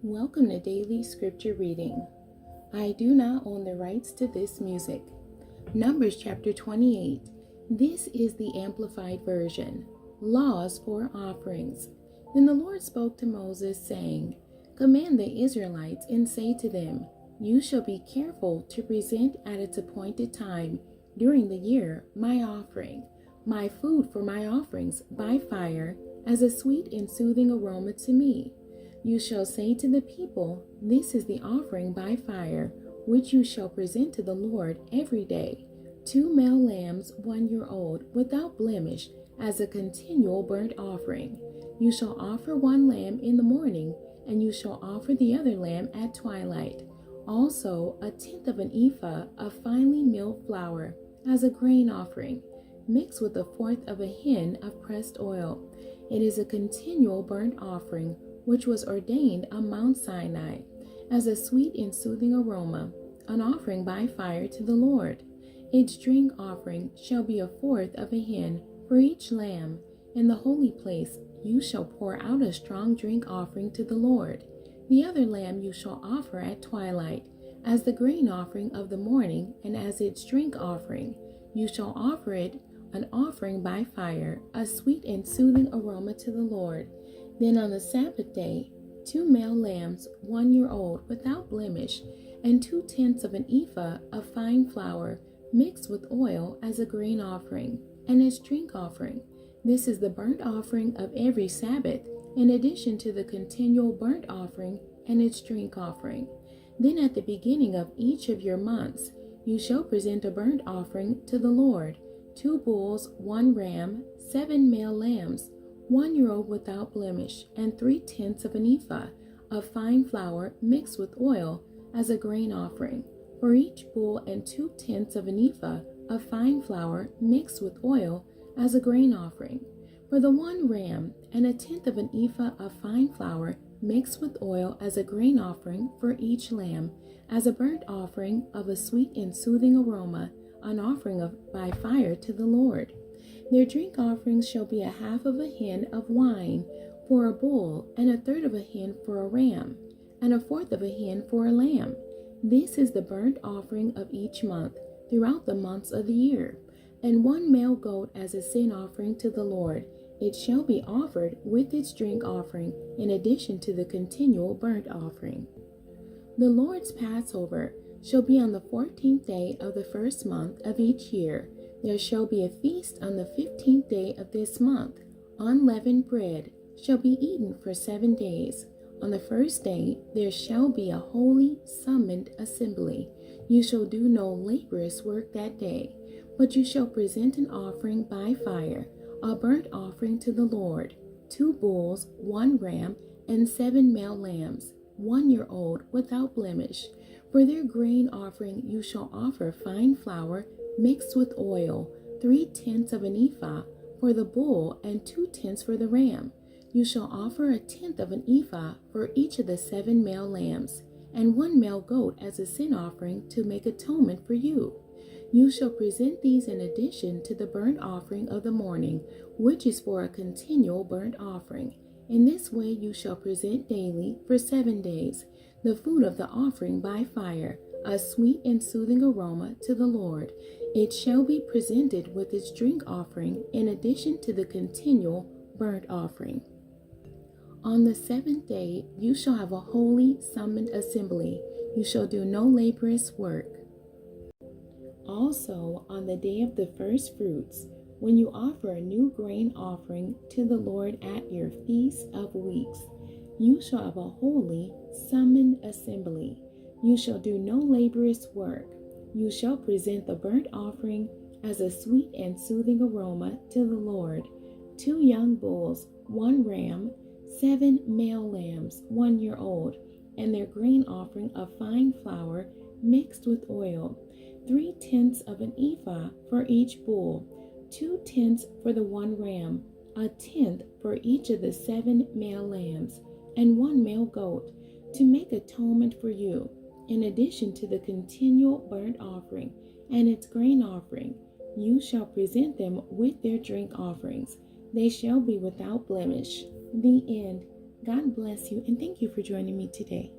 Welcome to Daily Scripture Reading. I do not own the rights to this music. Numbers chapter 28. This is the Amplified Version. Laws for Offerings. Then the Lord spoke to Moses, saying, Command the Israelites and say to them, You shall be careful to present at its appointed time during the year my offering, my food for my offerings by fire, as a sweet and soothing aroma to me. You shall say to the people, This is the offering by fire, which you shall present to the Lord every day, 2 male lambs 1 year old, without blemish, as a continual burnt offering. You shall offer 1 lamb in the morning, and you shall offer the other lamb at twilight. Also 1/10 of an ephah of finely milled flour, as a grain offering, mixed with 1/4 of a hin of pressed oil. It is a continual burnt offering, which was ordained on Mount Sinai, as a sweet and soothing aroma, an offering by fire to the Lord. Its drink offering shall be 1/4 of a hin for each lamb. In the holy place you shall pour out a strong drink offering to the Lord. The other lamb you shall offer at twilight, as the grain offering of the morning, and as its drink offering. You shall offer it an offering by fire, a sweet and soothing aroma to the Lord. Then on the Sabbath day, 2 male lambs 1 year old, without blemish, and 2/10 of an ephah of fine flour, mixed with oil, as a grain offering, and its drink offering. This is the burnt offering of every Sabbath, in addition to the continual burnt offering and its drink offering. Then at the beginning of each of your months, you shall present a burnt offering to the Lord, 2 bulls, 1 ram, 7 male lambs, 1 year old without blemish, and 3/10 of an ephah of fine flour mixed with oil, as a grain offering, for each bull, and 2/10 of an ephah of fine flour mixed with oil, as a grain offering. For the 1 ram, and 1/10 of an ephah of fine flour mixed with oil, as a grain offering for each lamb, as a burnt offering of a sweet and soothing aroma, an offering by fire to the Lord. Their drink offerings shall be 1/2 of a hin of wine for a bull, and 1/3 of a hin for a ram, and 1/4 of a hin for a lamb. This is the burnt offering of each month, throughout the months of the year. And 1 male goat as a sin offering to the Lord. It shall be offered with its drink offering, in addition to the continual burnt offering. The Lord's Passover shall be on the 14th day of the first month of each year. There shall be a feast on the 15th day of this month. Unleavened bread shall be eaten for 7 days. On the first day there shall be a holy summoned assembly. You shall do no laborious work that day, but you shall present an offering by fire, a burnt offering to the Lord, 2 bulls, 1 ram, and 7 male lambs, 1 year old, without blemish. For their grain offering you shall offer fine flour mixed with oil, 3/10 of an ephah for the bull, and 2/10 for the ram. You shall offer 1/10 of an ephah for each of the 7 male lambs, and 1 male goat as a sin offering to make atonement for you. You shall present these in addition to the burnt offering of the morning, which is for a continual burnt offering. In this way you shall present daily for 7 days the food of the offering by fire, a sweet and soothing aroma to the Lord. It shall be presented with its drink offering, in addition to the continual burnt offering. On the 7th day you shall have a holy summoned assembly. You shall do no laborious work. Also on the day of the first fruits, when you offer a new grain offering to the Lord at your feast of weeks, you shall have a holy summoned assembly. You shall do no laborious work. You shall present the burnt offering as a sweet and soothing aroma to the Lord, 2 young bulls, 1 ram, 7 male lambs 1 year old, and their grain offering of fine flour mixed with oil, 3/10 of an ephah for each bull, 2/10 for the 1 ram, 1/10 for each of the 7 male lambs, and 1 male goat, to make atonement for you, in addition to the continual burnt offering and its grain offering. You shall present them with their drink offerings. They shall be without blemish. The end. God bless you, and thank you for joining me today.